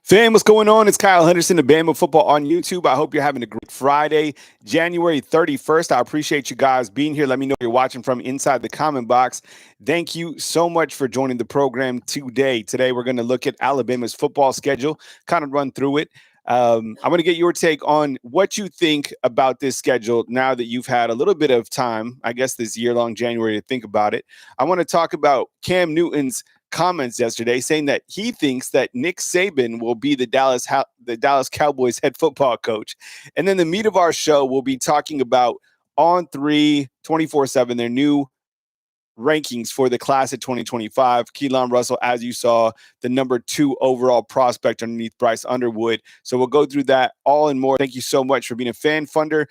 Fam, what's going on? It's Kyle Henderson of Bama Football on YouTube. I hope you're having a great Friday, January 31st. I appreciate you guys being here. Let me know where you're watching from inside the comment box. Thank you so much for joining the program today. Today, we're going to look at Alabama's football schedule, kind of run through it. I'm going to get your take on what you think about this schedule now that you've had a little bit of time, I guess this year-long January, to think about it. I want to talk about Cam Newton's comments yesterday saying that he thinks that Nick Saban will be the Dallas Cowboys head football coach. And then the meat of our show, we'll be talking about On3 24/7, their new rankings for the class of 2025. Keelon Russell, as you saw, the number 2 overall prospect underneath Bryce Underwood. So we'll go through that all and more. Thank you so much for being a fan funder.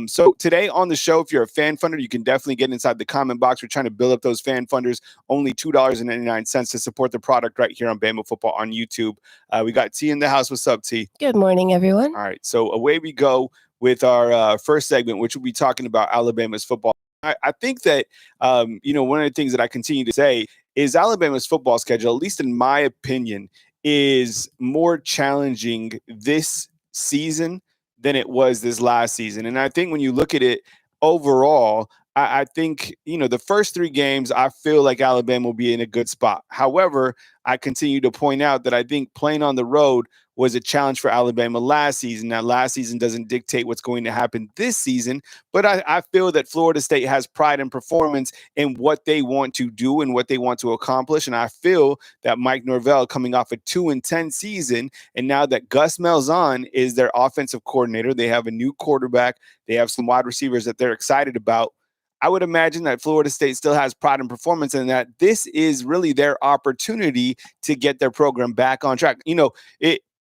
So today on the show, if you're a fan funder, you can definitely get inside the comment box. We're trying to build up those fan funders. Only $2.99 to support the product right here on Bama Football on YouTube. We got T in the house. What's up, T? Good morning, everyone. All right. So away we go with our first segment, which will be talking about Alabama's football. I think that, one of the things that I continue to say is Alabama's football schedule, at least in my opinion, is more challenging this season than it was this last season. And I think when you look at it overall, I think, the first 3 games, I feel like Alabama will be in a good spot. However, I continue to point out that I think playing on the road was a challenge for Alabama last season. Now, last season doesn't dictate what's going to happen this season, but I feel that Florida State has pride and performance in what they want to do and what they want to accomplish. And I feel that Mike Norvell, coming off a 2-10 season, and now that Gus Malzahn is their offensive coordinator, they have a new quarterback, they have some wide receivers that they're excited about. I would imagine that Florida State still has pride and performance and that this is really their opportunity to get their program back on track.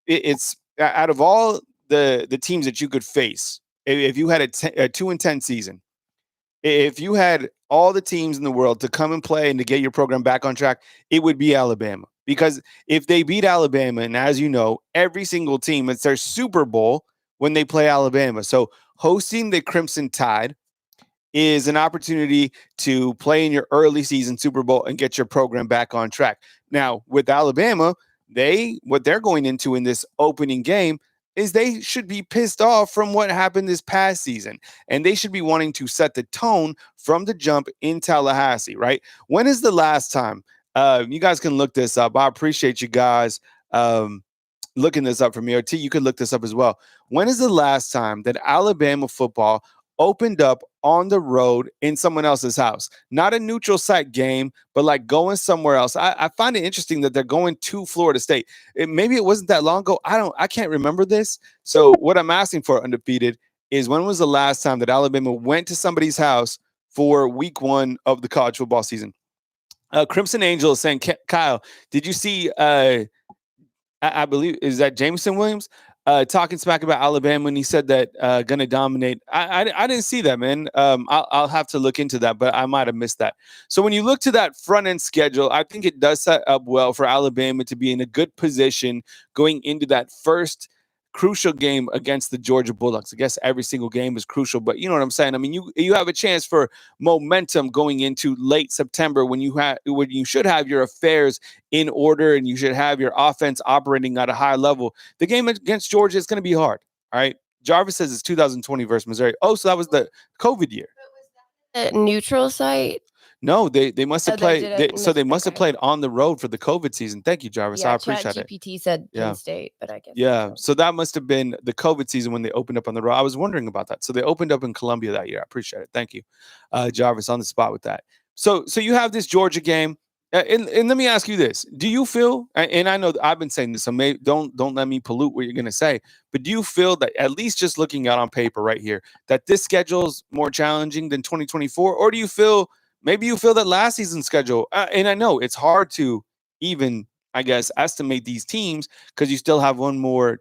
It's out of all the teams that you could face, if you had a 2-10 season, if you had all the teams in the world to come and play and to get your program back on track, it would be Alabama. Because if they beat Alabama, and as you know, every single team, it's their Super Bowl when they play Alabama. So hosting the Crimson Tide is an opportunity to play in your early season Super Bowl and get your program back on track. Now, with Alabama, what they're going into in this opening game is they should be pissed off from what happened this past season. And they should be wanting to set the tone from the jump in Tallahassee, right? When is the last time? You guys can look this up. I appreciate you guys looking this up for me. Or T, you could look this up as well. When is the last time that Alabama football opened up on the road in someone else's house? Not a neutral site game, but like going somewhere else. I find it interesting that they're going to Florida State. Maybe it wasn't that long ago. I can't remember this. So what I'm asking for, Undefeated, is when was the last time that Alabama went to somebody's house for week 1 of the college football season? Crimson Angel is saying, Kyle, did you see, I believe, is that Jameson Williams? Talking smack about Alabama when he said that going to dominate. I didn't see that, man. I'll have to look into that, but I might have missed that. So when you look to that front end schedule, I think it does set up well for Alabama to be in a good position going into that first crucial game against the Georgia Bulldogs. I guess every single game is crucial, but you know what I'm saying? I mean, you have a chance for momentum going into late September when you should have your affairs in order and you should have your offense operating at a high level. The game against Georgia is going to be hard. All right. Jarvis says it's 2020 versus Missouri. Oh, so that was the COVID year. A neutral site. No, they must have played. They must have okay. played on the road for the COVID season. Thank you, Jarvis. I appreciate it. GPT said Penn State, but I guess. Yeah, so that must have been the COVID season when they opened up on the road. I was wondering about that. So they opened up in Columbia that year. I appreciate it. Thank you, Jarvis, on the spot with that. So you have this Georgia game, and let me ask you this: do you feel? And I know I've been saying this, so don't let me pollute what you're going to say. But do you feel that, at least just looking out on paper right here, that this schedule is more challenging than 2024, or do you feel? Maybe you feel that last season's schedule, and I know it's hard to even, I guess, estimate these teams because you still have one more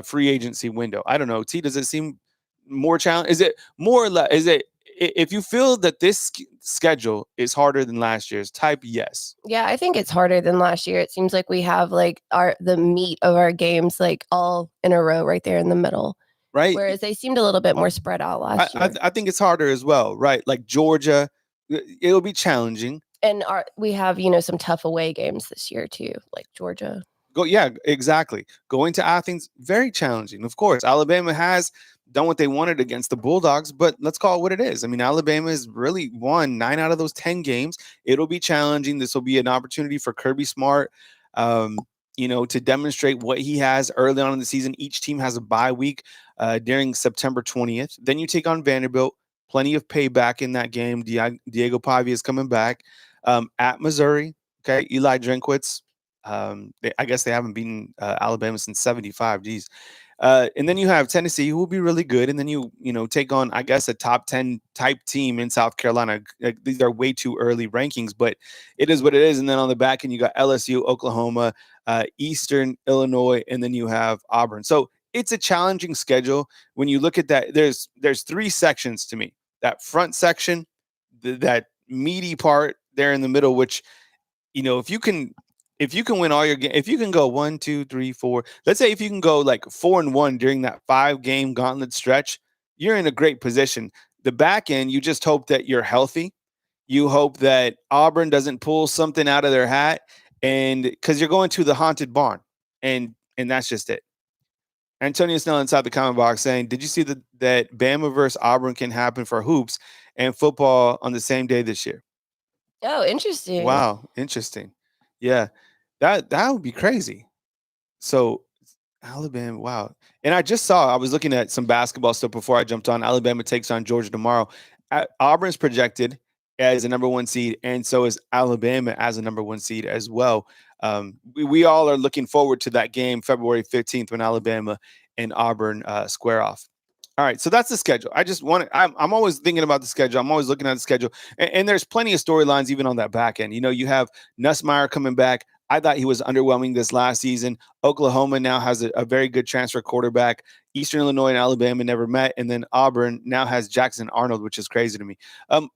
free agency window. I don't know. T, does it seem more challenging? Is it more or less? Is it, if you feel that this schedule is harder than last year's, type yes. Yeah, I think it's harder than last year. It seems like we have like the meat of our games like all in a row right there in the middle. Right. Whereas they seemed a little bit more spread out last year. I think it's harder as well. Right. Like Georgia. It'll be challenging. And we have, some tough away games this year too, like Georgia. Yeah, exactly. Going to Athens, very challenging. Of course, Alabama has done what they wanted against the Bulldogs, but let's call it what it is. I mean, Alabama has really won 9 out of those 10 games. It'll be challenging. This will be an opportunity for Kirby Smart, um, to demonstrate what he has early on in the season. Each team has a bye week during September 20th. Then you take on Vanderbilt. Plenty of payback in that game. Diego Pavia is coming back at Missouri. Okay, Eli Drinkwitz. I guess they haven't beaten Alabama since '75. Geez. And then you have Tennessee, who will be really good, and then you take on, I guess, a top 10 type team in South Carolina. These are way too early rankings, but it is what it is. And then on the back end, you got LSU, Oklahoma, Eastern Illinois, and then you have Auburn. So it's a challenging schedule. When you look at that, there's 3 sections to me. That front section, that meaty part there in the middle, which if you can win all your games, if you can go 1, 2, 3, 4, let's say if you can go like 4-1 during that 5-game gauntlet stretch, you're in a great position. The back end, you just hope that you're healthy. You hope that Auburn doesn't pull something out of their hat, and because you're going to the haunted barn, and that's just it. Antonio Snell inside the comment box saying, "Did you see that Bama versus Auburn can happen for hoops and football on the same day this year?" Oh, interesting. Wow, interesting. Yeah, that would be crazy. So Alabama, wow. And I was looking at some basketball stuff before I jumped on. Alabama takes on Georgia tomorrow. Auburn's projected as a number 1 seed, and so is Alabama as a number 1 seed as well. We all are looking forward to that game February 15th when Alabama and Auburn square off. All right, so that's the schedule. I'm always thinking about the schedule. I'm always looking at the schedule, and there's plenty of storylines even on that back end. You have Nussmeier coming back. I thought he was underwhelming this last season. Oklahoma now has a very good transfer quarterback. Eastern Illinois and Alabama never met, and then Auburn now has Jackson Arnold, which is crazy to me.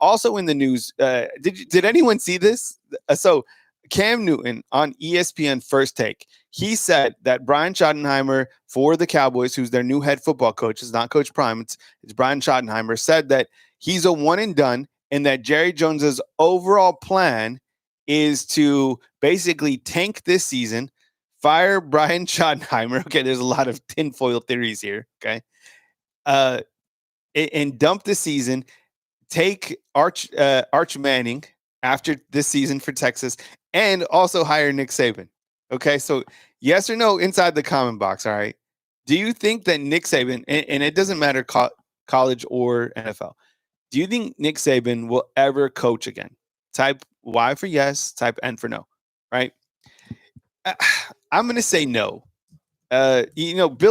Also in the news, did anyone see this? So Cam Newton on ESPN First Take, he said that Brian Schottenheimer for the Cowboys, who's their new head football coach, is not Coach Prime, it's Brian Schottenheimer, said that he's a one and done, and that Jerry Jones's overall plan is to basically tank this season, fire Brian Schottenheimer. Okay, there's a lot of tinfoil theories here. Okay, and dump the season, take Arch Manning after this season for Texas, and also hire Nick Saban. Okay, so yes or no inside the comment box. All right, do you think that Nick Saban, and it doesn't matter college or NFL, do you think Nick Saban will ever coach again? Type Y for yes, type N for no. Right? I'm going to say no. Bill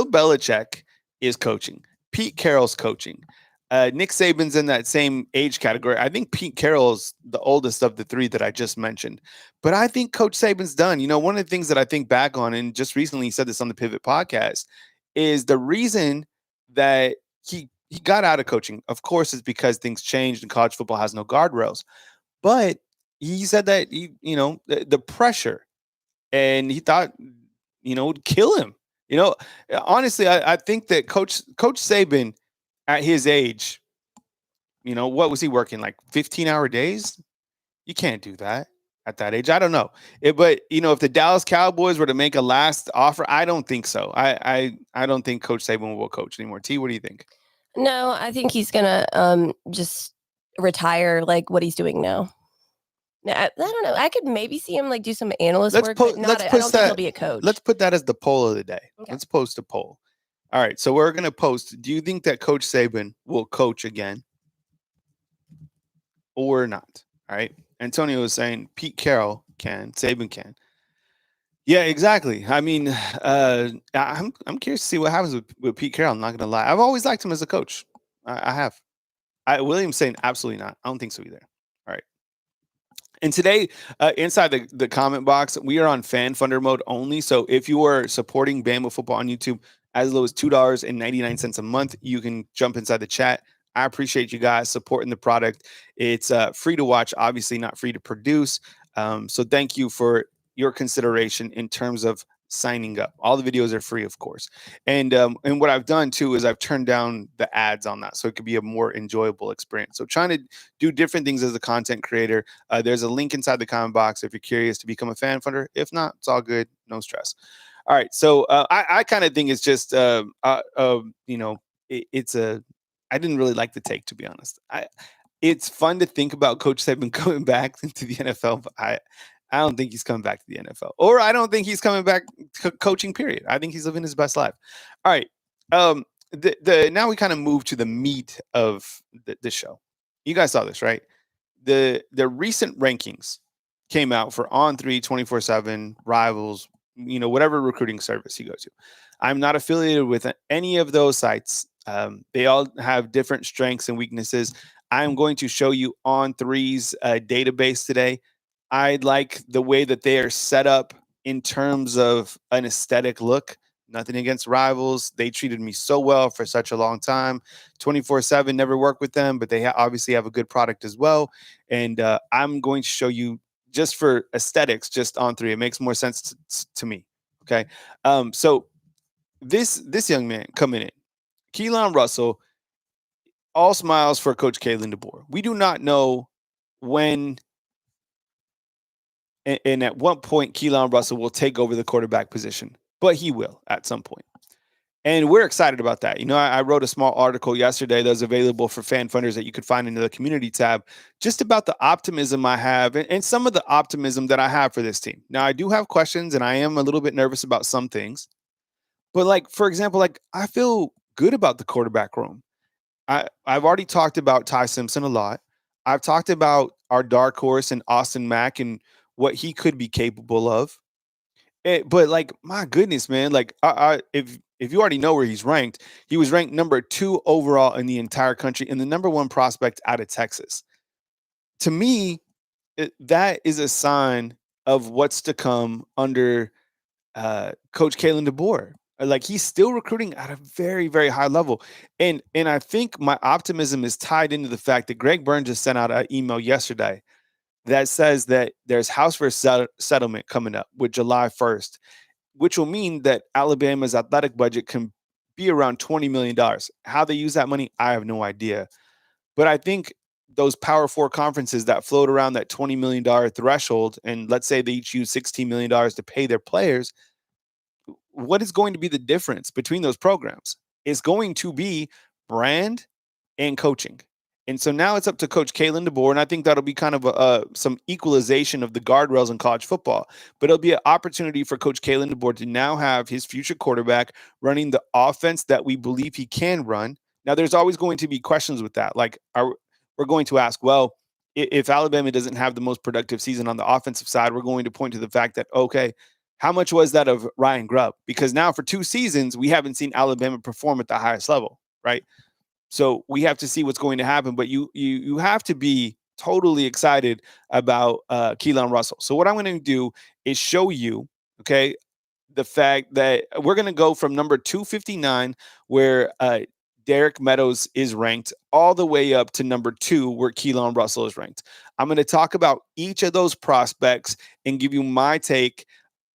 Belichick is coaching. Pete Carroll's coaching. Nick Saban's in that same age category. I think Pete Carroll's the oldest of the 3 that I just mentioned. But I think Coach Saban's done. One of the things that I think back on, and just recently he said this on the Pivot podcast, is the reason that he got out of coaching, of course, is because things changed and college football has no guardrails. But he said that the pressure, and he thought would kill him. Honestly, I think that Coach Saban at his age, what was he working, like 15-hour days? You can't do that at that age. I don't know. But if the Dallas Cowboys were to make a last offer, I don't think so. I don't think Coach Saban will coach anymore. T, what do you think? No, I think he's gonna just retire like what he's doing now. I don't know. I could maybe see him like do some analyst work, but I don't think he'll be a coach. Let's put that as the poll of the day. Okay. Let's post a poll. All right, so we're going to post, do you think that Coach Saban will coach again or not? All right. Antonio was saying Pete Carroll can, Saban can. Yeah, exactly. I mean, I'm curious to see what happens with Pete Carroll. I'm not going to lie. I've always liked him as a coach. I have. William's saying absolutely not. I don't think so either. All right. And today, inside the comment box, we are on fan funder mode only. So if you are supporting Bama football on YouTube as low as $2.99 a month, you can jump inside the chat. I appreciate you guys supporting the product. It's free to watch, obviously not free to produce. So thank you for your consideration in terms of signing up. All the videos are free, of course. And what I've done too is I've turned down the ads on that, so it could be a more enjoyable experience. So trying to do different things as a content creator. There's a link inside the comment box if you're curious to become a fan funder. If not, it's all good, no stress. All right, so I kind of think it's just it's a. I didn't really like the take, to be honest. It's fun to think about Coach Saban coming back into the NFL, but I don't think he's coming back to the NFL, or I don't think he's coming back coaching. Period. I think he's living his best life. All right. Now we kind of move to the meat of the show. You guys saw this, right? The recent rankings came out for On3, 24/7, Rivals, whatever recruiting service you go to. I'm not affiliated with any of those sites. They all have different strengths and weaknesses. I'm going to show you On3's database today. I like the way that they are set up in terms of an aesthetic look. Nothing against Rivals. They treated me so well for such a long time. 24/7, never worked with them, but they obviously have a good product as well. And I'm going to show you just for aesthetics, just On3. It makes more sense to me. Okay. So this young man coming in, Keelon Russell, all smiles for Coach Kalen DeBoer. We do not know when and at what point Keelon Russell will take over the quarterback position, but he will at some point. And we're excited about that. I wrote a small article yesterday that was available for fan funders that you could find in the community tab, just about the optimism I have and some of the optimism that I have for this team. Now, I do have questions, and I am a little bit nervous about some things. But, for example, I feel good about the quarterback room. I've already talked about Ty Simpson a lot. I've talked about our dark horse and Austin Mack and what he could be capable of. But my goodness, man, if you already know where he's ranked, he was ranked number 2 overall in the entire country and the number 1 prospect out of Texas. To me, that is a sign of what's to come under Coach Kalen DeBoer. He's still recruiting at a very, very high level. And I think my optimism is tied into the fact that Greg Byrne just sent out an email yesterday that says that there's house for settlement coming up with July 1st, which will mean that Alabama's athletic budget can be around $20 million. How they use that money, I have no idea. But I think those Power 4 conferences that float around that $20 million threshold, and let's say they each use $16 million to pay their players, what is going to be the difference between those programs? It's going to be brand and coaching. And so now it's up to Coach Kalen DeBoer, and I think that'll be kind of some equalization of the guardrails in college football. But it'll be an opportunity for Coach Kalen DeBoer to now have his future quarterback running the offense that we believe he can run. Now, there's always going to be questions with that. We're going to ask, well, if Alabama doesn't have the most productive season on the offensive side, we're going to point to the fact that, okay, how much was that of Ryan Grubb? Because now for 2 seasons, we haven't seen Alabama perform at the highest level, right? So we have to see what's going to happen. But you have to be totally excited about Keelon Russell. So what I'm going to do is show you, okay, the fact that we're going to go from number 259, where Derek Meadows is ranked, all the way up to number 2, where Keelon Russell is ranked. I'm going to talk about each of those prospects and give you my take.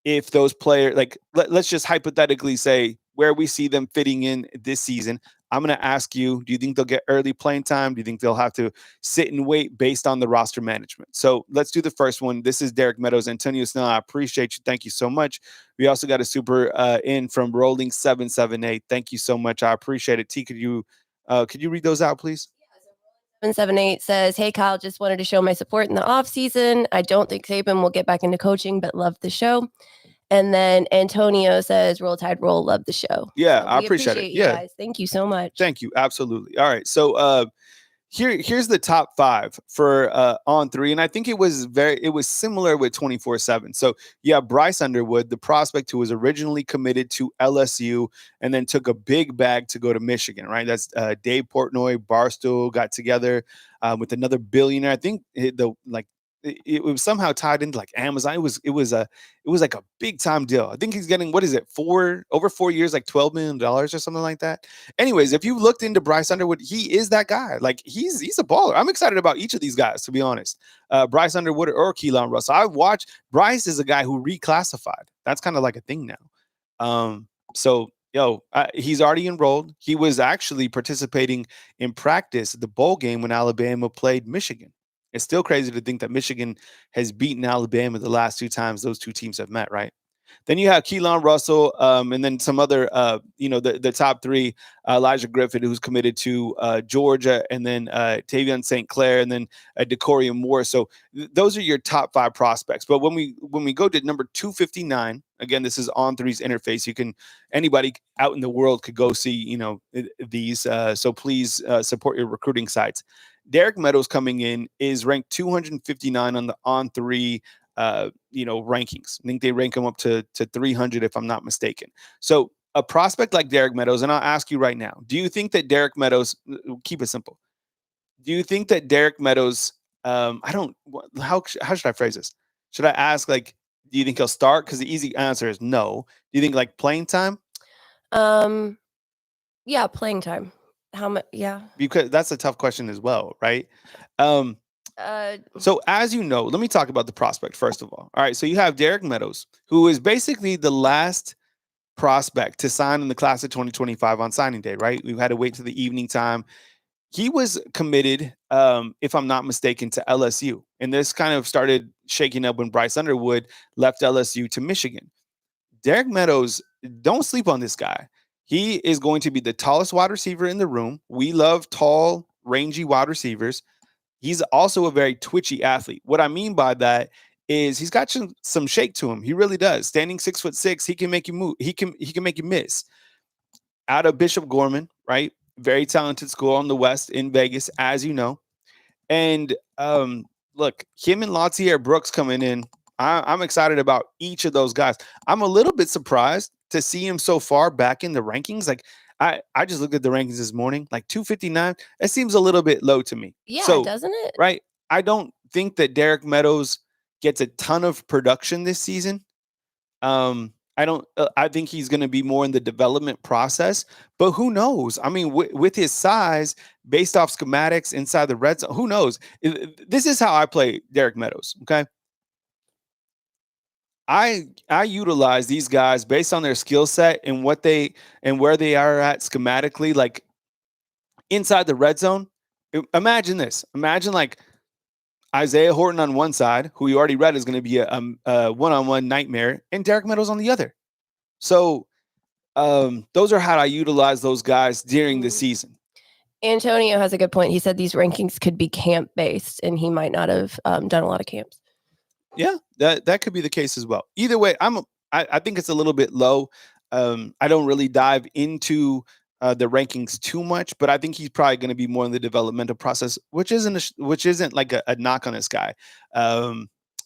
If those players, let's just hypothetically say where we see them fitting in this season. I'm going to ask you, do you think they'll get early playing time? Do you think they'll have to sit and wait based on the roster management? So let's do the first one. This is Derek Meadows. Antonio Snell, I appreciate you. Thank you so much. We also got a super in from Rolling 778. Thank you so much. I appreciate it. T, could you read those out, please? 778 says, hey, Kyle, just wanted to show my support in the off season. I don't think Saban will get back into coaching, but love the show. And then Antonio says, roll tide, roll, love the show. Yeah, so I appreciate it. You guys. Thank you so much. Thank you. Absolutely. All right. So here's the top 5 for On3. And I think it was similar with 24/7. So yeah, Bryce Underwood, the prospect who was originally committed to LSU and then took a big bag to go to Michigan, right? That's Dave Portnoy, Barstool got together with another billionaire. I think it was somehow tied into Amazon. It was like a big time deal. I think he's getting, what is it, over 4 years, like $12 million or something like that. Anyways, if you looked into Bryce Underwood, he is that guy. He's a baller. I'm excited about each of these guys, to be honest. Bryce Underwood or Keelon Russell. I've watched. Bryce is a guy who reclassified. That's kind of like a thing now. He's already enrolled. He was actually participating in practice at the bowl game when Alabama played Michigan. It's still crazy to think that Michigan has beaten Alabama the last 2 times those 2 teams have met, right? Then you have Keelon Russell, and then some other, the top 3, Elijah Griffin, who's committed to Georgia, and then Tavion St. Clair, and then Decorium Moore. So those are your top 5 prospects. But when we go to number 259, again, this is On3's interface. Anybody out in the world could go see, these. So please support your recruiting sites. Derek Meadows coming in is ranked 259 on the On3 rankings. I think they rank him up to 300 if I'm not mistaken. So a prospect like Derek Meadows, and I'll ask you right now, do you think that Derek Meadows, keep it simple, do you think that Derek Meadows, how should I phrase this? Should I ask, like, do you think he'll start? Because the easy answer is no. Do you think like playing time? Yeah, playing time. How much? Yeah. Because that's a tough question as well, right? So as you know, let me talk about the prospect first of all. All right, so you have Derek Meadows, who is basically the last prospect to sign in the class of 2025 on signing day, right? We've had to wait to the evening time. He was committed, if I'm not mistaken, to LSU. And this kind of started shaking up when Bryce Underwood left LSU to Michigan. Derek Meadows, don't sleep on this guy. He is going to be the tallest wide receiver in the room. We love tall, rangy wide receivers. He's also a very twitchy athlete. What I mean by that is he's got some shake to him. He really does. Standing 6'6", he can make you move. He can make you miss. Out of Bishop Gorman, right? Very talented school on the West in Vegas, as you know. And look, him and Latier Brooks coming in. I'm excited about each of those guys. I'm a little bit surprised to see him so far back in the rankings. Like I just looked at the rankings this morning, like 259. It seems a little bit low to me. Yeah, doesn't it? Right. I don't think that Derek Meadows gets a ton of production this season. I think he's going to be more in the development process, but who knows? I mean, with his size, based off schematics inside the red zone, who knows? This is how I play Derek Meadows. Okay. I utilize these guys based on their skill set and where they are at schematically, like inside the red zone. Imagine this. Imagine like Isaiah Horton on one side, who you already read is going to be a one-on-one nightmare, and Derek Meadows on the other. So those are how I utilize those guys during the season. Antonio has a good point. He said these rankings could be camp-based, and he might not have done a lot of camps. Yeah, that could be the case as well. Either way, I think it's a little bit low. I don't really dive into the rankings too much, but I think he's probably going to be more in the developmental process, which isn't like a knock on this guy.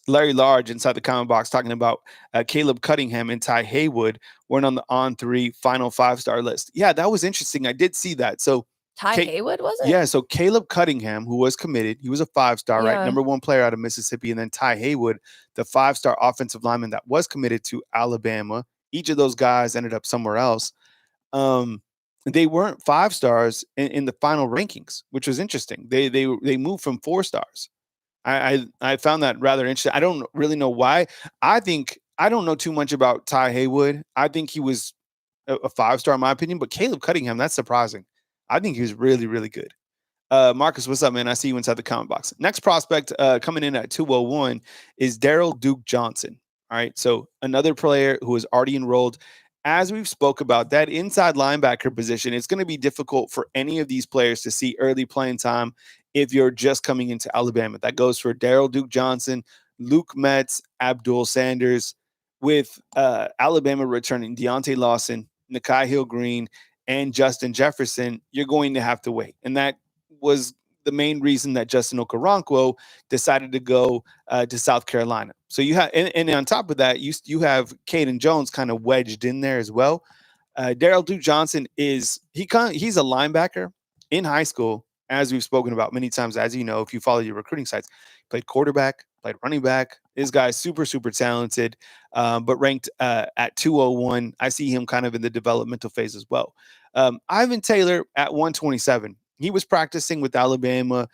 Larry Large inside the comment box talking about Caleb Cunningham and Ty Haywood weren't on the On3 final 5-star list. Yeah, that was interesting. I did see that. So Haywood wasn't? Yeah, so Caleb Cunningham, who was committed, he was a 5-star, right? Number 1 player out of Mississippi. And then Ty Haywood, the 5-star offensive lineman that was committed to Alabama. Each of those guys ended up somewhere else. They weren't 5 stars in the final rankings, which was interesting. They moved from 4 stars. I found that rather interesting. I don't really know why. I don't know too much about Ty Haywood. I think he was a 5-star in my opinion, but Caleb Cunningham, that's surprising. I think he was really, really good. Marcus, what's up, man? I see you inside the comment box. Next prospect coming in at 201 is Daryl Duke Johnson. All right, so another player who is already enrolled. As we've spoke about, that inside linebacker position, it's going to be difficult for any of these players to see early playing time if you're just coming into Alabama. That goes for Daryl Duke Johnson, Luke Metz, Abdul Sanders, with Alabama returning Deontay Lawson, Nakai Hill-Green, and Justin Jefferson. You're going to have to wait. And that was the main reason that Justin Okoronkwo decided to go to South Carolina. So you have, and on top of that, you have Caden Jones kind of wedged in there as well. Daryl Duke Johnson he's a linebacker in high school, as we've spoken about many times, as you know, if you follow your recruiting sites. Played quarterback, played running back. This guy's super, super talented, but ranked at 201. I see him kind of in the developmental phase as well. Ivan Taylor at 127. He was practicing with Alabama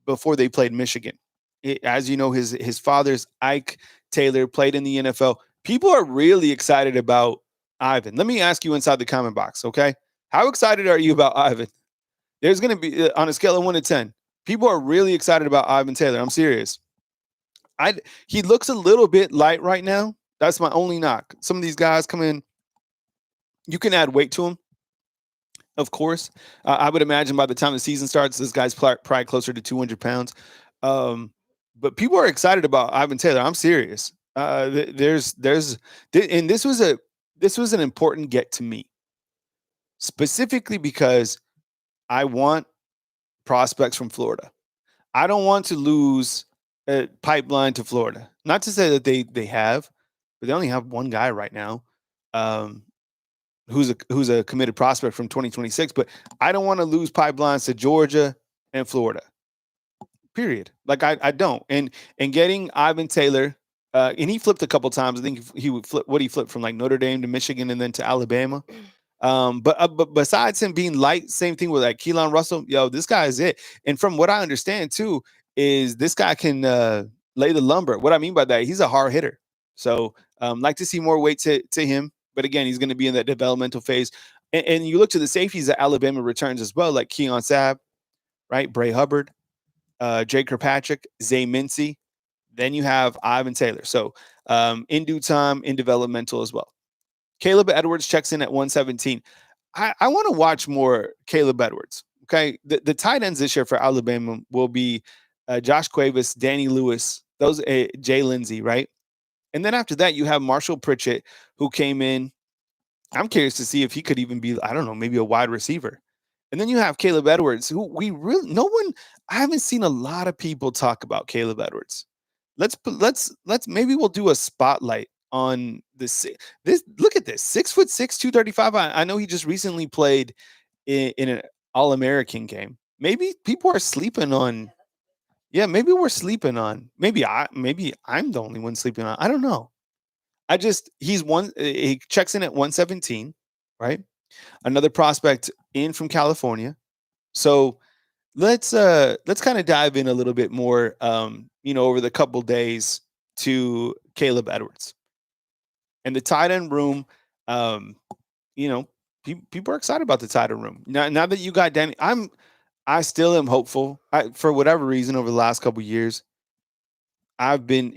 before they played Michigan. As you know, his father's Ike Taylor played in the NFL. People are really excited about Ivan. Let me ask you inside the comment box, okay? How excited are you about Ivan? There's going to be, on a scale of 1 to 10, people are really excited about Ivan Taylor. I'm serious. He looks a little bit light right now. That's my only knock. Some of these guys come in, you can add weight to him, of course. I would imagine by the time the season starts, this guy's probably closer to 200 pounds. But people are excited about Ivan Taylor. I'm serious. And this was an important get to me, specifically because I want prospects from Florida. I don't want to lose a pipeline to Florida. Not to say that they have, but they only have one guy right now, who's a committed prospect from 2026. But I don't want to lose pipelines to Georgia and Florida. Period. Like I don't. And getting Ivan Taylor, and he flipped a couple times. I think he would flip. What he flipped from like Notre Dame to Michigan and then to Alabama. But besides him being light, same thing with like Keelon Russell. Yo, this guy is it. And from what I understand too, is this guy can lay the lumber. What I mean by that, he's a hard hitter. So like to see more weight to him. But again, he's going to be in that developmental phase. And you look to the safeties that Alabama returns as well, like Keon Sabb, right? Bray Hubbard, Jay Kirkpatrick, Zay Mincy. Then you have Ivan Taylor. So in due time, in developmental as well. Caleb Edwards checks in at 117. I want to watch more Caleb Edwards. Okay. The tight ends this year for Alabama will be Josh Cuevas, Danny Lewis, those Jay Lindsey, right? And then after that, you have Marshall Pritchett, who came in. I'm curious to see if he could even be, I don't know, maybe a wide receiver. And then you have Caleb Edwards, who I haven't seen a lot of people talk about Caleb Edwards. Let's maybe we'll do a spotlight on this. Look at this, 6'6", 235. I know he just recently played in an All-American game. Maybe people are sleeping on. Yeah, maybe we're sleeping on. Maybe I'm the only one sleeping on. I don't know. He checks in at 117, right? Another prospect in from California. So let's kind of dive in a little bit more, over the couple days to Caleb Edwards and the tight end room. People are excited about the tight end room now that you got Danny. I still am hopeful. For whatever reason, over the last couple of years, I've been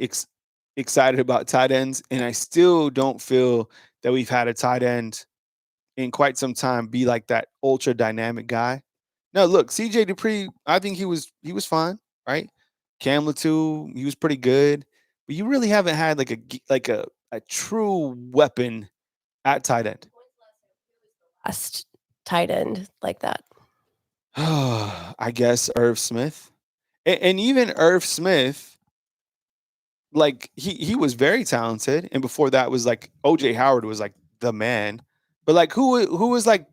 excited about tight ends, and I still don't feel that we've had a tight end in quite some time be like that ultra dynamic guy. Now, look, CJ Dupree, I think he was fine, right? Cam Latu, he was pretty good, but you really haven't had like a true weapon at tight end. Last tight end like that. I guess Irv Smith, and even Irv Smith, like he was very talented, and before that was like OJ Howard was like the man, but like who was like,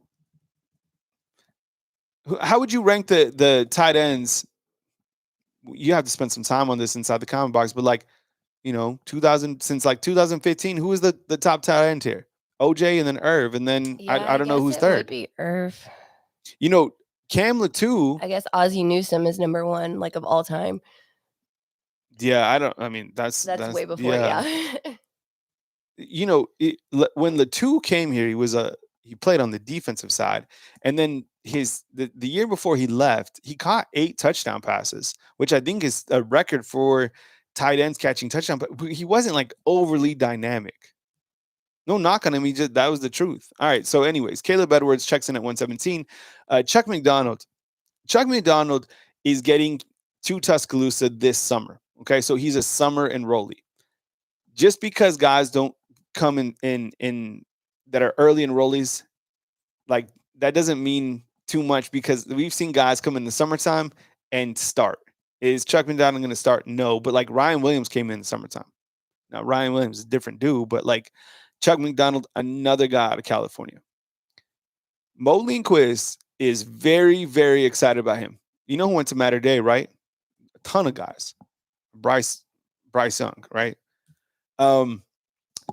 how would you rank the tight ends? You have to spend some time on this inside the comment box, but like, 2015, who was the top tight end here? OJ and then Irv, and then I don't know who's third. Would be Irv. Cam Latu. I guess Ozzie Newsome is number one, like of all time. Yeah, that's way before. Yeah. When Latu came here, he played on the defensive side, and then the year before he left, he caught 8 touchdown passes, which I think is a record for tight ends catching touchdown. But he wasn't like overly dynamic. No knock on him. That was the truth. All right. So, anyways, Caleb Edwards checks in at 117. Chuck McDonald. Chuck McDonald is getting to Tuscaloosa this summer. Okay, so he's a summer enrollee. Just because guys don't come in that are early enrollees, like that doesn't mean too much, because we've seen guys come in the summertime and start. Is Chuck McDonald going to start? No, but like Ryan Williams came in the summertime. Now Ryan Williams is a different dude, but like Chuck McDonald, another guy out of California. Moline Quiz is very, very excited about him. You know who went to Mater Day, right? A ton of guys. Bryce Young, right?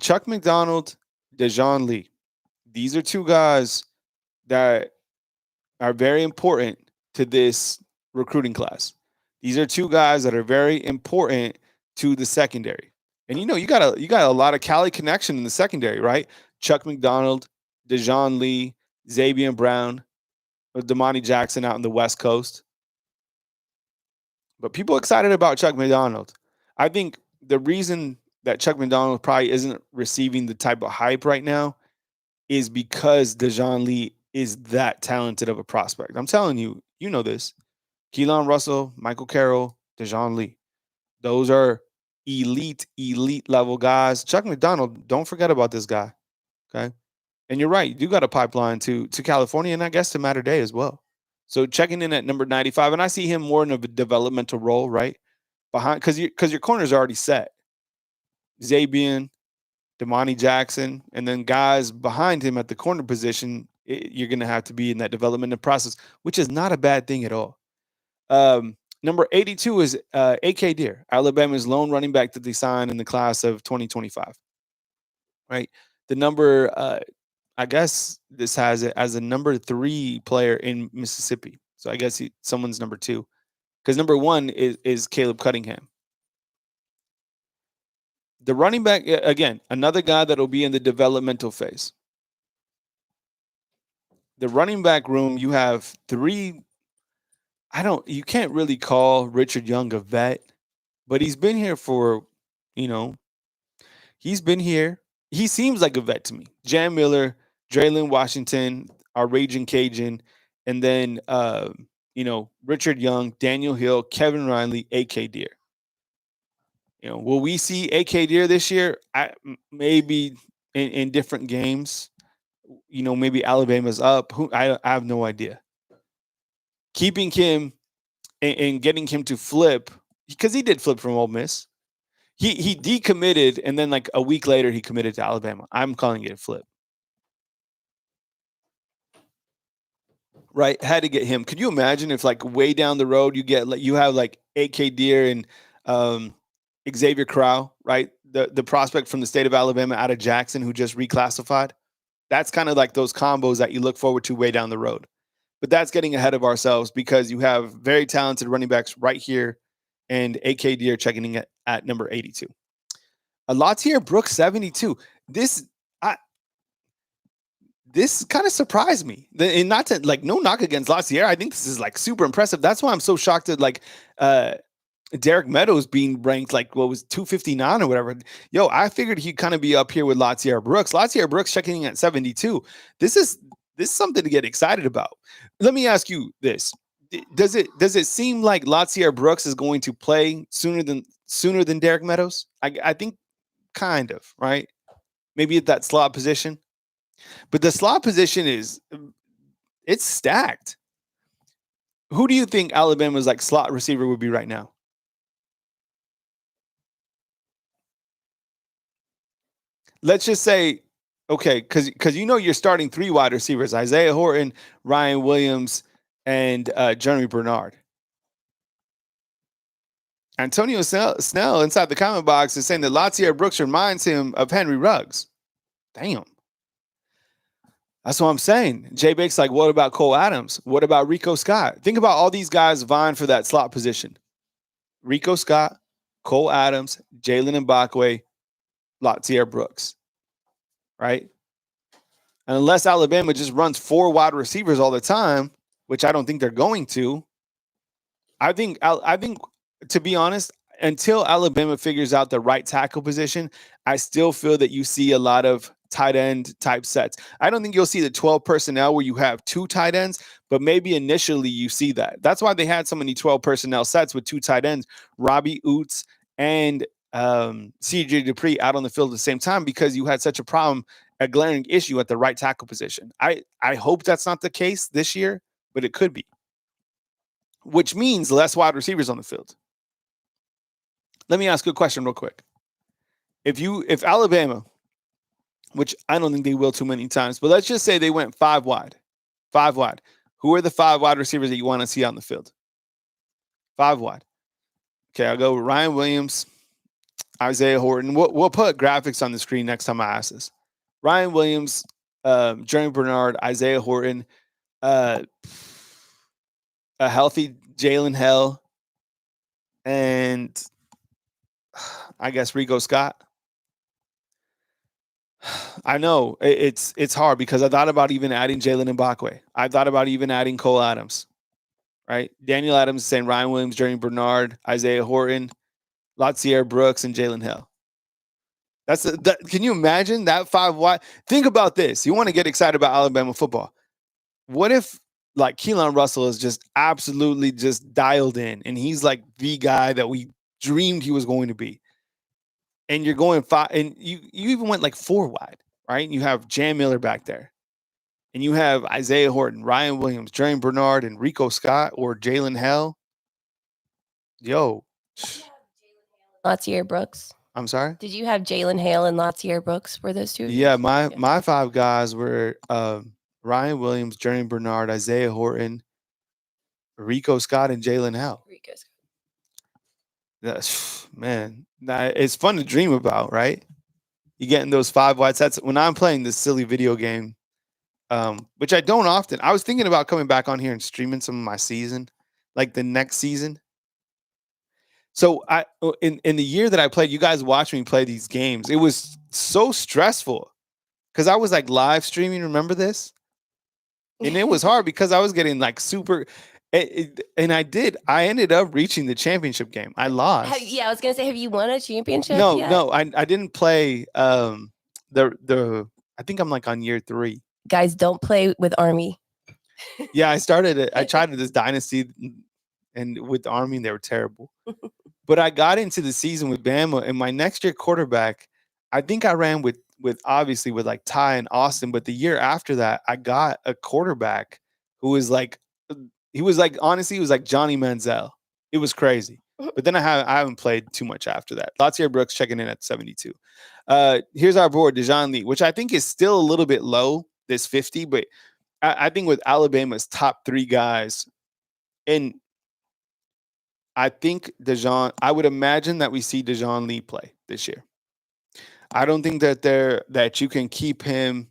Chuck McDonald, Dejon Lee. These are two guys that are very important to this recruiting class. These are two guys that are very important to the secondary. And you got a lot of Cali connection in the secondary, right? Chuck McDonald, Dejon Lee, Xavier Brown, Damani Jackson out in the West Coast. But people excited about Chuck McDonald. I think the reason that Chuck McDonald probably isn't receiving the type of hype right now is because Dejon Lee is that talented of a prospect. I'm telling you, you know this. Keelon Russell, Michael Carroll, Dejon Lee. Those are elite level guys. Chuck McDonald, don't forget about this guy. Okay. And you're right. You got a pipeline to California and I guess to Mater Dei as well. So checking in at number 95, and I see him more in a developmental role, right? Behind because your corners are already set. Zabian, Damani Jackson, and then guys behind him at the corner position, you're going to have to be in that developmental process, which is not a bad thing at all. Number 82 is A.K. Deer, Alabama's lone running back that they signed in the class of 2025. Right? The number, I guess this has it as a number 3 player in Mississippi. So I guess someone's number 2. Because number 1 is Caleb Cunningham. The running back, again, another guy that will be in the developmental phase. The running back room, you have 3. You can't really call Richard Young a vet, but he's been here for, he's been here. He seems like a vet to me. Jan Miller, Draylon Washington, our Raging Cajun, and then, Richard Young, Daniel Hill, Kevin Riley, A.K. Deer. Will we see A.K. Deer this year? Maybe in different games. Maybe Alabama's up. I have no idea. Keeping him and getting him to flip, because he did flip from Ole Miss. He decommitted, and then like a week later, he committed to Alabama. I'm calling it a flip. Right? Had to get him. Could you imagine if like way down the road you have like A.K. Deer and Xavier Crow, right? The prospect from the state of Alabama out of Jackson who just reclassified. That's kind of like those combos that you look forward to way down the road. But that's getting ahead of ourselves because you have very talented running backs right here and A.K. Deer checking in at number 82. Latier Brooks, 72. This kind of surprised me. And not to like no knock against Latier. I think this is like super impressive. That's why I'm so shocked at like Derek Meadows being ranked like what was 259 or whatever. Yo, I figured he'd kind of be up here with Latier Brooks. Latier Brooks checking in at 72. This is something to get excited about. Let me ask you this. Does it seem like Latier Brooks is going to play sooner than Derek Meadows? I think kind of, right? Maybe at that slot position. But the slot position it's stacked. Who do you think Alabama's like slot receiver would be right now? Let's just say, okay, because you're starting 3 wide receivers: Isaiah Horton, Ryan Williams, and Jeremy Bernard. Antonio Snell inside the comment box is saying that Latier Brooks reminds him of Henry Ruggs. Damn. That's what I'm saying. Jay Bake's like, what about Cole Adams? What about Rico Scott? Think about all these guys vying for that slot position. Rico Scott, Cole Adams, Jalen Mbakwe, Latier Brooks. Right? And unless Alabama just runs 4 wide receivers all the time, which I don't think they're going to, I think to be honest, until Alabama figures out the right tackle position, I still feel that you see a lot of tight end type sets. I don't think you'll see the 12 personnel where you have 2 tight ends, but maybe initially you see that. That's why they had so many 12 personnel sets with 2 tight ends, Robbie Oots and CJ Dupree out on the field at the same time, because you had such a glaring issue at the right tackle position. I hope that's not the case this year, but it could be, which means less wide receivers on the field. Let me ask you a question real quick. If Alabama, which I don't think they will too many times, but let's just say they went 5 wide. Who are the 5 wide receivers that you want to see on the field? 5 wide. Okay, I'll go with Ryan Williams, Isaiah Horton. We'll put graphics on the screen next time I ask this. Ryan Williams, Jeremy Bernard, Isaiah Horton, a healthy Jalen Hell, and I guess Rico Scott. I know it's hard because I thought about even adding Jalen Mbakwe. I thought about even adding Cole Adams, right? Daniel Adams saying Ryan Williams, Jerry Bernard, Isaiah Horton, Latsier Brooks, and Jalen Hill. Can you imagine that 5 wide? Think about this. You want to get excited about Alabama football. What if like Keelon Russell is just absolutely just dialed in and he's like the guy that we dreamed he was going to be? And you're going 5, and you even went like 4 wide, right? You have Jam Miller back there. And you have Isaiah Horton, Ryan Williams, Jerry Bernard, and Rico Scott or Jalen Hill. Yo. Latsier Brooks. I'm sorry? Did you have Jalen Hale and Latsier Brooks? Were those two? Yeah, my 5 guys were Ryan Williams, Jerry Bernard, Isaiah Horton, Rico Scott, and Jalen Hale. Rico Scott. Man, it's fun to dream about, right? You getting those 5 wide sets. When I'm playing this silly video game, which I don't often. I was thinking about coming back on here and streaming some of my season, like the next season. So in the year that I played, you guys watched me play these games. It was so stressful because I was like live streaming. Remember this? And it was hard because I was getting like super. And I ended up reaching the championship game. I lost. I was gonna say, have you won a championship? No, I didn't play. I think I'm like on year 3. Guys, don't play with Army. Yeah, I tried this dynasty, and with Army, they were terrible. But I got into the season with Bama, and my next year quarterback, I think I ran with obviously with like Ty and Austin. But the year after that, I got a quarterback who was like. He was like, honestly, he was like Johnny Manziel. It was crazy. But then I haven't played too much after that. Latsier Brooks checking in at 72. Here's our board, Dejoun Lee, which I think is still a little bit low, this 50. But I think with Alabama's top 3 guys, and I think I would imagine that we see Dejoun Lee play this year. I don't think that you can keep him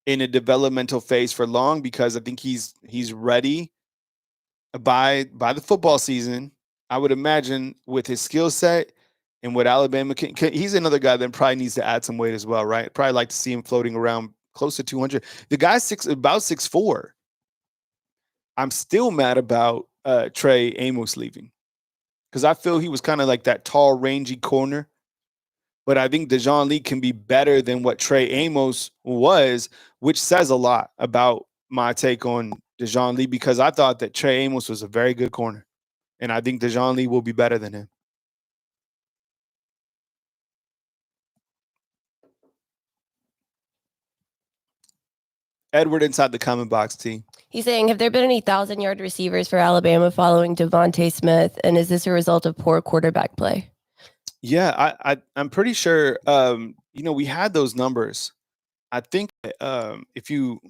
in a developmental phase for long because I think he's ready by the football season. I would imagine with his skill set and what Alabama can, he's another guy that probably needs to add some weight as well, right? Probably like to see him floating around close to 200. The guy's about 6'4". I'm still mad about Trey Amos leaving because I feel he was kind of like that tall, rangy corner. But I think Dejoun Lee can be better than what Trey Amos was, which says a lot about my take on Dejoun Lee because I thought that Trey Amos was a very good corner. And I think Dejoun Lee will be better than him. Edward inside the comment box, T. He's saying, have there been any 1,000-yard receivers for Alabama following Devontae Smith? And is this a result of poor quarterback play? Yeah, I'm pretty sure, we had those numbers. I think if you'll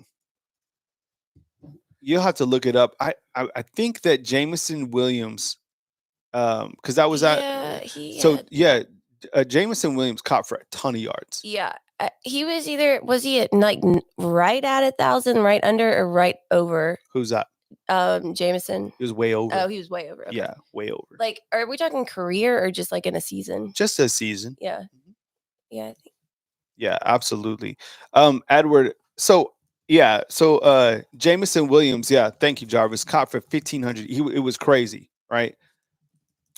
have to look it up. I think that Jameson Williams, because that was Jameson Williams caught for a ton of yards. Yeah, he was he at like right at 1,000, right under, or right over? Who's that? Jameson. He was way over. Oh, he was way over. Okay. Yeah, way over. Like, are we talking career or just like in a season? Just a season. Yeah. Yeah, I think. Yeah, absolutely. Edward. So Jameson Williams. Yeah, thank you, Jarvis. Caught for 1,500. It was crazy, right?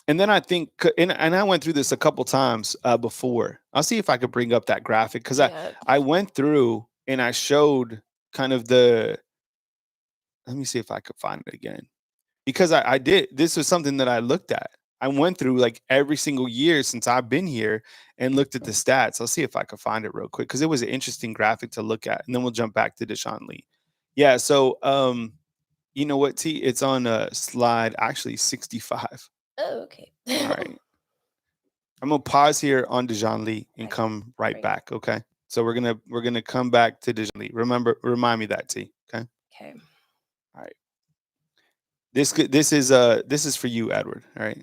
And then I think, and I went through this a couple times before. I'll see if I could bring up that graphic because I went through and I showed kind of the. Let me see if I could find it again, because I did. This was something that I looked at. I went through like every single year since I've been here and looked at the stats. I'll see if I could find it real quick because it was an interesting graphic to look at. And then we'll jump back to Dejoun Lee. Yeah. So, you know what, T? It's on slide actually 65. Oh, okay. All right. I'm gonna pause here on Dejoun Lee and come right back. Okay. So we're gonna come back to Dejoun Lee. Remind me that, T. Okay. Okay. All right. This is for you, Edward. All right.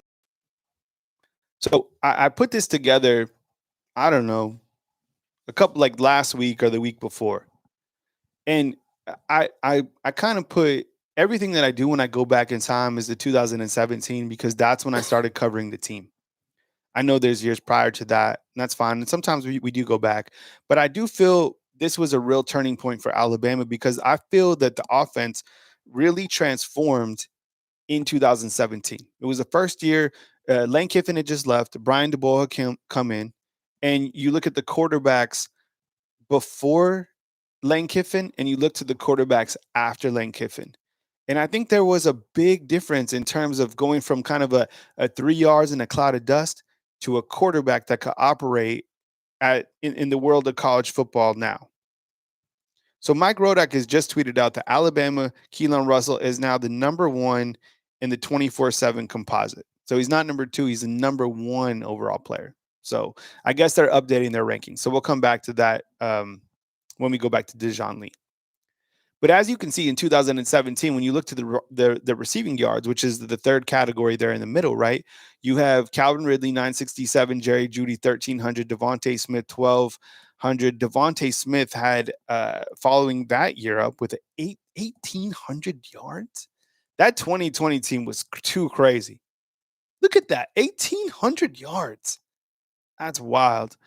So I put this together, I don't know, a couple like last week or the week before. And I kind of put everything that I do when I go back in time is the 2017 because that's when I started covering the team. I know there's years prior to that, and that's fine. And sometimes we do go back. But I do feel this was a real turning point for Alabama because I feel that the offense really transformed in 2017. It was the first year Lane Kiffin had just left, Brian DeBoer had come in, and you look at the quarterbacks before Lane Kiffin and you look to the quarterbacks after Lane Kiffin. And I think there was a big difference in terms of going from kind of a 3 yards in a cloud of dust to a quarterback that could operate in the world of college football now. So Mike Rodak has just tweeted out that Alabama Keelon Russell is now the number one in the 24/7 composite. So he's not number 2, he's the number 1 overall player. So I guess they're updating their rankings. So we'll come back to that when we go back to Dejoun Lee. But as you can see in 2017, when you look to the receiving yards, which is the third category there in the middle, right? You have Calvin Ridley, 967, Jerry Jeudy, 1,300, Devontae Smith, 1,200. Devontae Smith had, following that year up with 1,800 yards. That 2020 team was too crazy. Look at that, 1,800 yards. That's wild.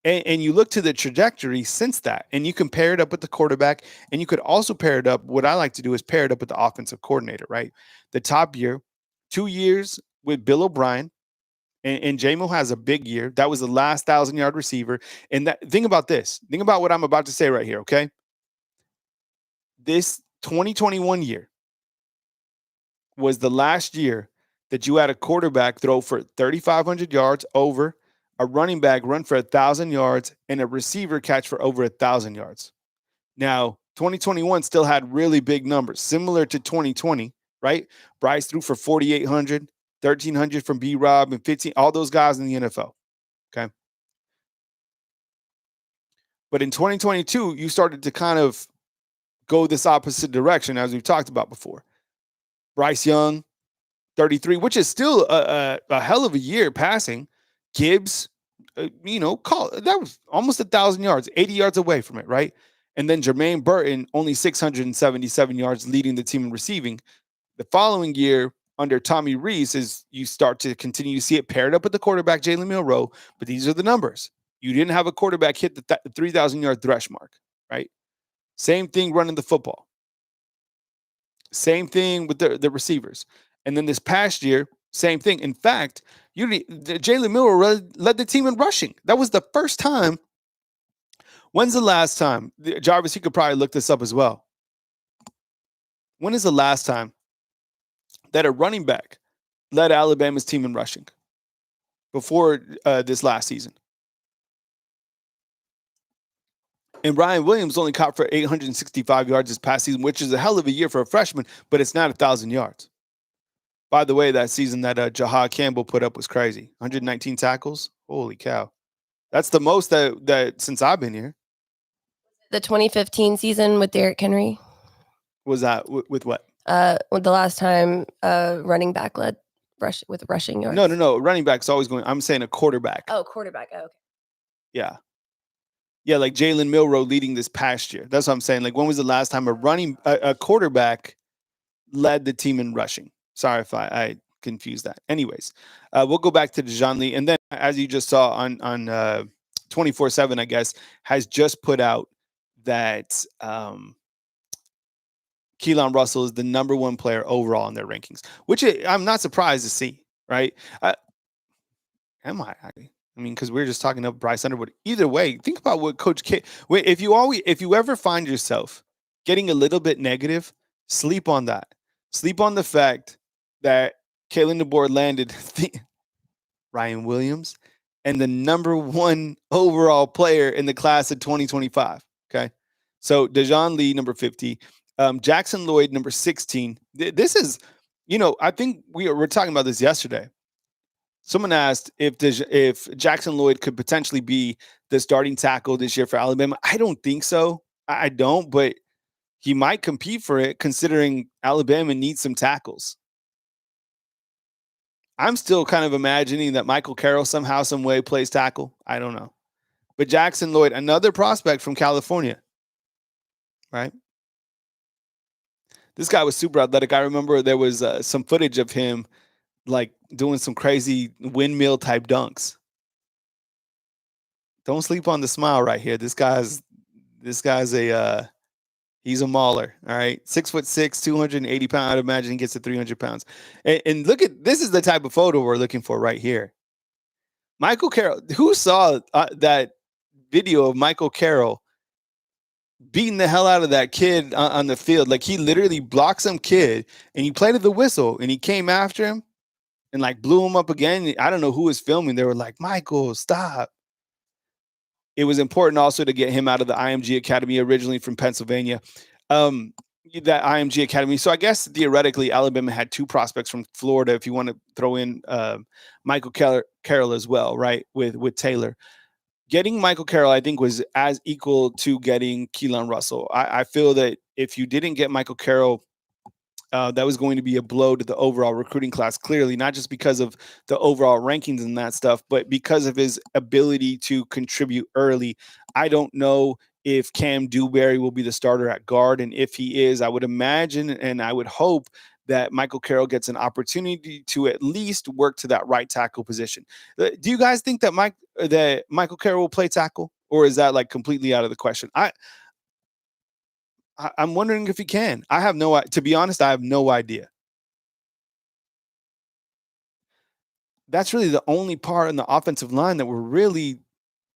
And you look to the trajectory since that, and you can pair it up with the quarterback, and you could also pair it up. What I like to do is pair it up with the offensive coordinator, right? The top year, 2 years with Bill O'Brien, and J-Mo has a big year. That was the last 1,000-yard receiver. And that think about this. Think about what I'm about to say right here, okay? This 2021 year was the last year that you had a quarterback throw for 3,500 yards over, a running back run for 1,000 yards, and a receiver catch for over 1,000 yards. Now, 2021 still had really big numbers, similar to 2020, right? Bryce threw for 4,800, 1,300 from B-Rob, and 15, all those guys in the NFL, okay? But in 2022, you started to kind of go this opposite direction, as we've talked about before. Bryce Young, 33, which is still a hell of a year passing. Gibbs, that was almost 1,000 yards, 80 yards away from it, right? And then Jermaine Burton, only 677 yards, leading the team in receiving. The following year, under Tommy Rees, is you start to continue to see it paired up with the quarterback, Jalen Milroe, but these are the numbers. You didn't have a quarterback hit the 3,000-yard thresh mark, right? Same thing running the football. Same thing with the receivers. And then this past year, same thing. In fact, Jalen Milroe led the team in rushing. That was the first time. When's the last time? Jarvis, you could probably look this up as well. When is the last time that a running back led Alabama's team in rushing? Before this last season. And Ryan Williams only caught for 865 yards this past season, which is a hell of a year for a freshman, but it's not 1,000 yards. By the way, that season that Jahad Campbell put up was crazy. 119 tackles. Holy cow. That's the most that since I've been here. The 2015 season with Derrick Henry. Was that with what? The last time running back led with rushing yards. No. Running back's always going. I'm saying a quarterback. Oh, quarterback. Oh, okay. Yeah. Yeah, like Jalen Milroe leading this past year. That's what I'm saying. Like, when was the last time a quarterback led the team in rushing? Sorry if I confused that. Anyways, we'll go back to Dejoun Lee. And then, as you just saw on 24/7, I guess, has just put out that Keelon Russell is the number 1 player overall in their rankings, which I'm not surprised to see, right? Am I? I mean, because we're just talking about Bryce Underwood. Either way, think about what Coach K. If you ever find yourself getting a little bit negative, sleep on that. Sleep on the fact that Kalen DeBoer landed Ryan Williams and the number 1 overall player in the class of 2025. Okay, so Dejoun Lee, number 50, Jackson Lloyd, number 16. This is, I think we were talking about this yesterday. Someone asked if Jackson Lloyd could potentially be the starting tackle this year for Alabama. I don't think so. I don't, but he might compete for it considering Alabama needs some tackles. I'm still kind of imagining that Michael Carroll somehow, some way plays tackle. I don't know. But Jackson Lloyd, another prospect from California, right? This guy was super athletic. I remember there was some footage of him like doing some crazy windmill type dunks. Don't sleep on the smile right here. This guy's a he's a mauler. All right, 6'6", 280 pounds. I'd imagine he gets to 300 pounds. And look at this is the type of photo we're looking for right here. Michael Carroll. Who saw that video of Michael Carroll beating the hell out of that kid on the field? Like he literally blocked some kid and he played the whistle and he came after him and like blew him up again. I don't know who was filming. They were like, Michael, stop. It was important also to get him out of the IMG Academy, originally from Pennsylvania. That IMG Academy. So I guess theoretically, Alabama had two prospects from Florida. If you want to throw in Michael Carroll as well, right? With Taylor, getting Michael Carroll, I think, was as equal to getting Keelon Russell. I feel that if you didn't get Michael Carroll, that was going to be a blow to the overall recruiting class, clearly, not just because of the overall rankings and that stuff, but because of his ability to contribute early. I don't know if Cam Dewberry will be the starter at guard. And if he is, I would imagine and I would hope that Michael Carroll gets an opportunity to at least work to that right tackle position. Do you guys think that Michael Carroll will play tackle, or is that like completely out of the question? I'm wondering if he can. To be honest, I have no idea. That's really the only part in the offensive line that we're really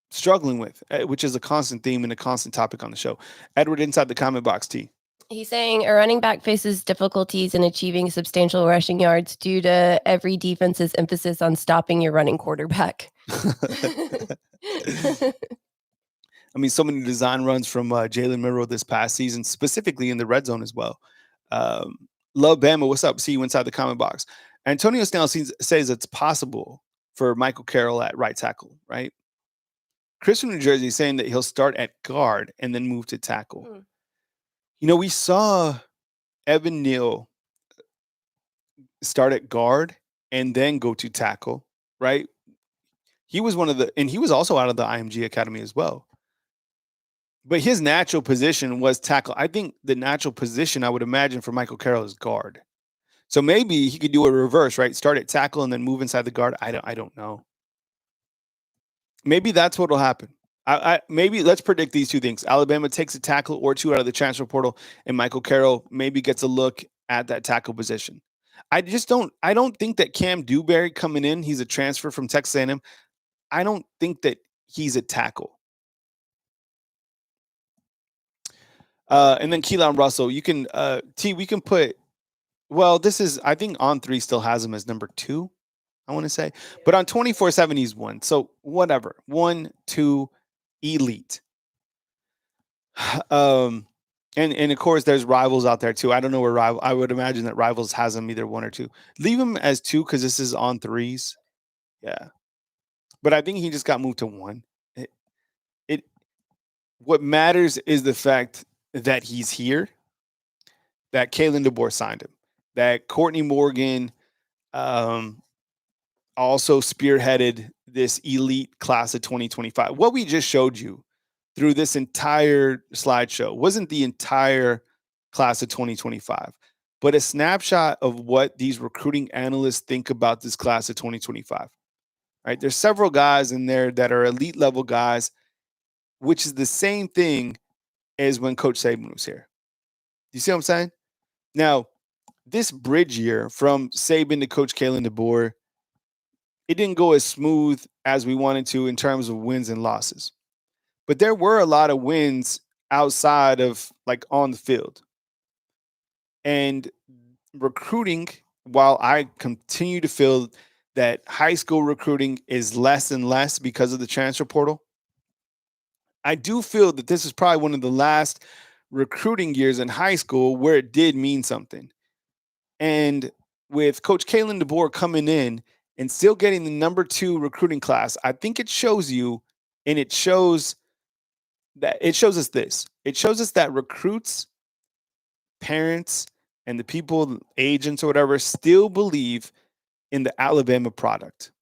struggling with, which is a constant theme and a constant topic on the show. Edward, inside the comment box, T. He's saying a running back faces difficulties in achieving substantial rushing yards due to every defense's emphasis on stopping your running quarterback. I mean, so many design runs from Jalen Monroe this past season, specifically in the red zone as well. Love Bama. What's up? See you inside the comment box. Antonio Snell says it's possible for Michael Carroll at right tackle, right? Chris from New Jersey is saying that he'll start at guard and then move to tackle. You know, we saw Evan Neal start at guard and then go to tackle, right? He was and he was also out of the IMG Academy as well. But his natural position was tackle. I think the natural position I would imagine for Michael Carroll is guard. So maybe he could do a reverse, right? Start at tackle and then move inside the guard. I don't know. Maybe that's what will happen. Maybe let's predict these two things. Alabama takes a tackle or two out of the transfer portal, and Michael Carroll maybe gets a look at that tackle position. I don't think that Cam Dewberry coming in, he's a transfer from Texas A&M. I don't think that he's a tackle. And then Keelon Russell, you can we can put. Well, I think On3 still has him as number 2. I want to say, but on 24/7 he's 1. So whatever, 1, 2, elite. And of course there's Rivals out there too. I don't know where I would imagine that Rivals has him either 1 or 2. Leave him as 2 because this is On3's. Yeah, but I think he just got moved to 1. What matters is the fact that he's here, that Kalen DeBoer signed him, that Courtney Morgan also spearheaded this elite class of 2025. What we just showed you through this entire slideshow wasn't the entire class of 2025, but a snapshot of what these recruiting analysts think about this class of 2025. Right? There's several guys in there that are elite level guys, which is the same thing as when Coach Saban was here. You see what I'm saying? Now, this bridge year from Saban to Coach Kalen DeBoer, it didn't go as smooth as we wanted to in terms of wins and losses. But there were a lot of wins outside of like on the field. And recruiting, while I continue to feel that high school recruiting is less and less because of the transfer portal, I do feel that this is probably one of the last recruiting years in high school where it did mean something. And with Coach Kalen DeBoer coming in and still getting the number 2 recruiting class, I think it shows you, and it shows us this. It shows us that recruits, parents, and the people, agents or whatever, still believe in the Alabama product.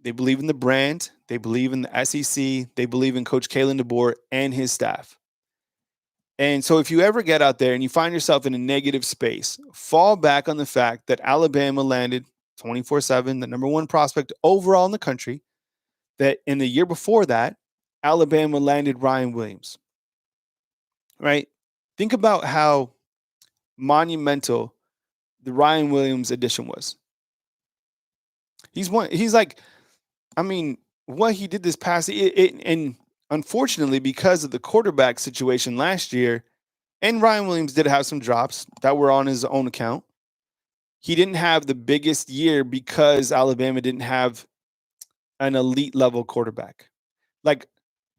They believe in the brand. They believe in the SEC. They believe in Coach Kalen DeBoer and his staff. And so if you ever get out there and you find yourself in a negative space, fall back on the fact that Alabama landed 24/7, the number one prospect overall in the country, that in the year before that, Alabama landed Ryan Williams, right? Think about how monumental the Ryan Williams addition was. He's like, I mean, what he did this past, and unfortunately, because of the quarterback situation last year, and Ryan Williams did have some drops that were on his own account. He didn't have the biggest year because Alabama didn't have an elite level quarterback. Like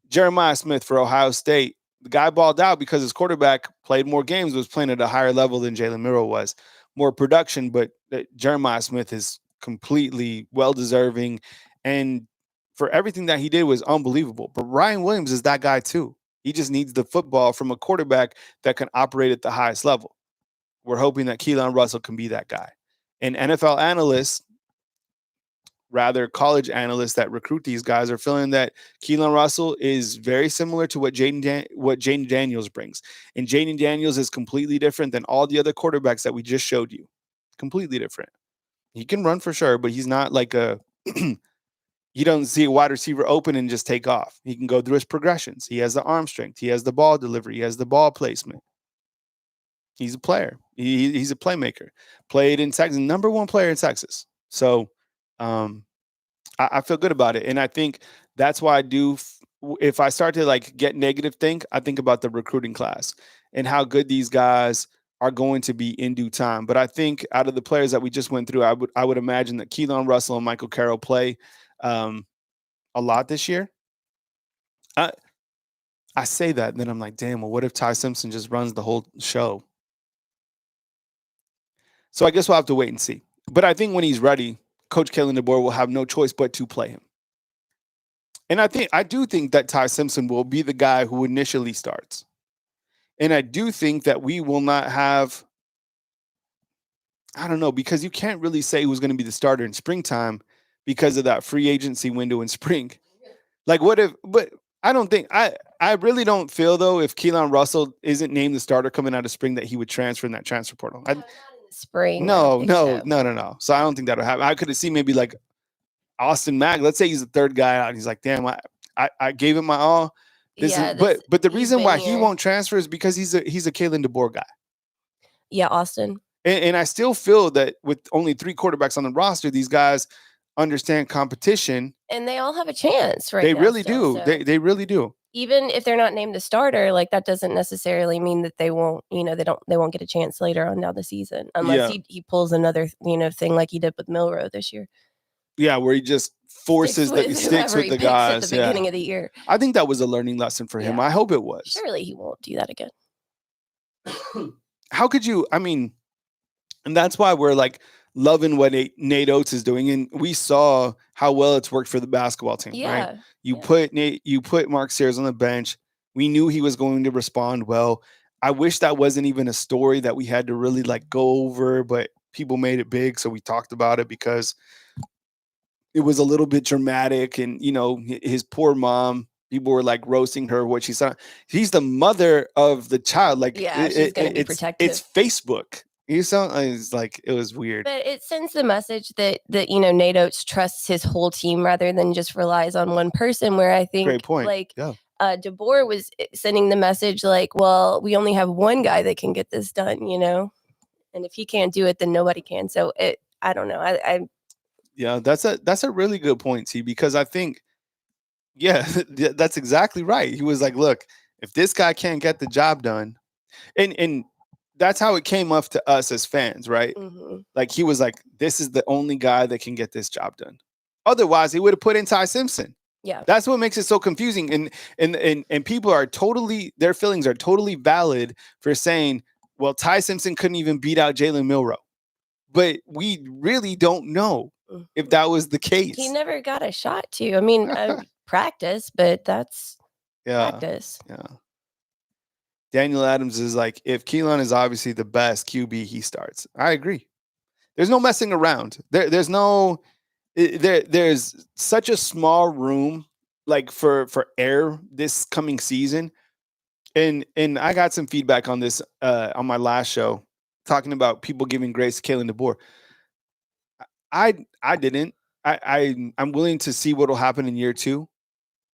Jeremiah Smith for Ohio State, the guy balled out because his quarterback played more games, was playing at a higher level than Jalen Milroe was. More production, but Jeremiah Smith is completely well-deserving, and for everything that he did was unbelievable. But Ryan Williams is that guy too. He just needs the football from a quarterback that can operate at the highest level. We're hoping that Keelon Russell can be that guy. And NFL analysts, rather college analysts that recruit these guys, are feeling that Keelon Russell is very similar to what Jaden Daniels brings. And Jaden Daniels is completely different than all the other quarterbacks that we just showed you. Completely different. He can run for sure, but he's not like a you don't see a wide receiver open and just take off. He can go through his progressions. He has the arm strength. He has the ball delivery. He has the ball placement. He's a player. He's a playmaker. Played in Texas, number one player in Texas. So I feel good about it. And I think that's why I do. If I start to like get negative I think about the recruiting class and how good these guys are going to be in due time. But I think out of the players that we just went through, I would imagine that Keelon Russell and Michael Carroll play a lot this year. I say that, and then I'm like, damn, well, what if Ty Simpson just runs the whole show? So I guess we'll have to wait and see. But I think when he's ready, Coach Kalen DeBoer will have no choice but to play him. And I do think that Ty Simpson will be the guy who initially starts. And I do think that we will not have, I don't know, because you can't really say who's going to be the starter in springtime because of that free agency window in spring. Like but I don't think, I really don't feel though, if Keelon Russell isn't named the starter coming out of spring, that he would transfer in that transfer portal. No, not in the spring. No. So I don't think that'll happen. I could have seen maybe like Austin Mack. Let's say he's the third guy out. And he's like, damn, I gave him my all. But the reason why he won't transfer is because he's a Kalen DeBoer guy. Yeah, Austin. And I still feel that with only 3 quarterbacks on the roster, these guys understand competition, and they all have a chance, right? They really do. So they really do. Even if they're not named the starter, like that doesn't necessarily mean that they won't, they won't get a chance later on down the season unless he pulls another, thing like he did with Milroe this year. Yeah, where he just forces sticks with the guys at the beginning of the year. I think that was a learning lesson for him. I hope it was. Surely he won't do that again. How could you? I mean, and that's why we're like loving what Nate Oates is doing, and we saw how well it's worked for the basketball team. Yeah, right? You put Mark Sears on the bench. We knew he was going to respond well. I wish that wasn't even a story that we had to really like go over, but people made it big, so we talked about it because it was a little bit dramatic. And his poor mom, people were like roasting her what she saw. He's the mother of the child. Like, she's gonna be protective. It's Facebook. It's like, it was weird. But it sends the message that Nate Oates trusts his whole team rather than just relies on one person, where I think, great point. Like, DeBoer was sending the message like, well, we only have one guy that can get this done, and if he can't do it, then nobody can. So I don't know. Yeah, that's a really good point, T, because I think, that's exactly right. He was like, look, if this guy can't get the job done, and that's how it came up to us as fans, right? Mm-hmm. Like, he was like, this is the only guy that can get this job done. Otherwise, he would have put in Ty Simpson. Yeah. That's what makes it so confusing. And people are their feelings are totally valid for saying, well, Ty Simpson couldn't even beat out Jalen Milroe. But we really don't know if that was the case. He never got a shot to. I mean, practice, but that's practice. Yeah. Daniel Adams is like, if Keelon is obviously the best QB, he starts. I agree. There's no messing around. There's such a small room like for air this coming season. And I got some feedback on this on my last show, talking about people giving grace to Kalen DeBoer. I didn't. I'm willing to see what will happen in year 2.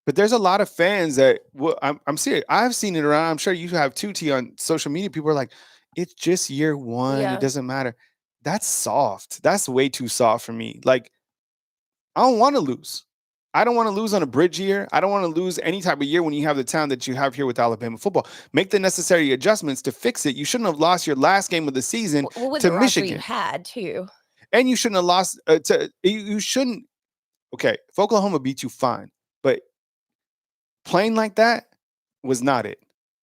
But there's a lot of fans that I'm serious. I've seen it around. I'm sure you have too, T, on social media. People are like, it's just year 1. Yeah. It doesn't matter. That's soft. That's way too soft for me. Like, I don't want to lose. I don't want to lose on a bridge year. I don't want to lose any type of year when you have the talent that you have here with Alabama football. Make the necessary adjustments to fix it. You shouldn't have lost your last game of the season with to the Michigan. you had too. And you shouldn't have lost you shouldn't. Okay, if Oklahoma beat you, fine. But playing like that was not it,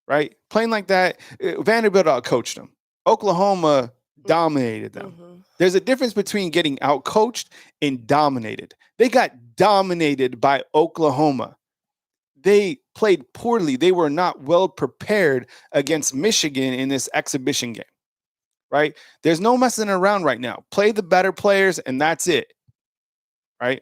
right? Playing like that, Vanderbilt outcoached them. Oklahoma dominated them. Mm-hmm. There's a difference between getting outcoached and dominated. They got dominated by Oklahoma. They played poorly. They were not well prepared against Michigan in this exhibition game, right? There's no messing around right now. Play the better players, and that's it, right?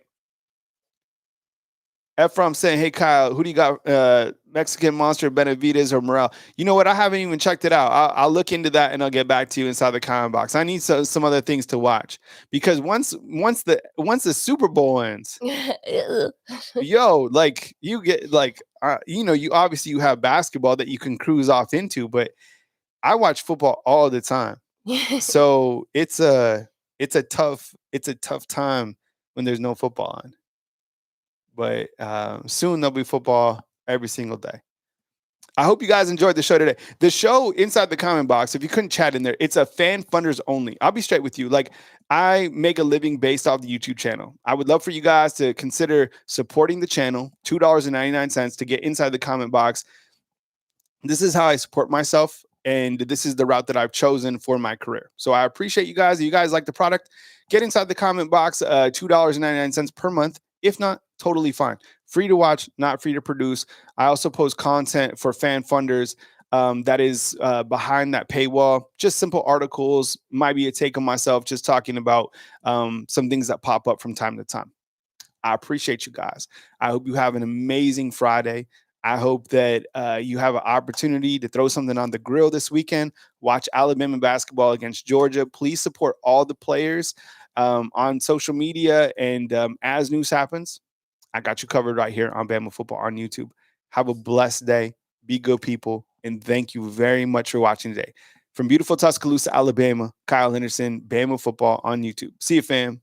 Ephraim saying, hey, Kyle, who do you got? Mexican Monster, Benavides, or Morel? You know what? I haven't even checked it out. I'll look into that, and I'll get back to you inside the comment box. I need some other things to watch, because once the Super Bowl ends, yo, like, you get like, you obviously you have basketball that you can cruise off into, but I watch football all the time. So it's a tough time when there's no football on. But soon there'll be football every single day. I hope you guys enjoyed the show today. The show, inside the comment box, if you couldn't chat in there, it's a fan funders only. I'll be straight with you. Like, I make a living based off the YouTube channel. I would love for you guys to consider supporting the channel, $2.99 to get inside the comment box. This is how I support myself, and this is the route that I've chosen for my career. So I appreciate you guys. If you guys like the product, get inside the comment box, $2.99 per month. If not, totally fine. Free to watch, not free to produce. I also post content for fan funders that is behind that paywall. Just simple articles, might be a take on myself, just talking about some things that pop up from time to time. I appreciate you guys. I hope you have an amazing Friday. I hope that you have an opportunity to throw something on the grill this weekend. Watch Alabama basketball against Georgia. Please support all the players on social media. And as news happens, I got you covered right here on Bama Football on YouTube. Have a blessed day. Be good people. And thank you very much for watching today. From beautiful Tuscaloosa, Alabama, Kyle Henderson, Bama Football on YouTube. See you, fam.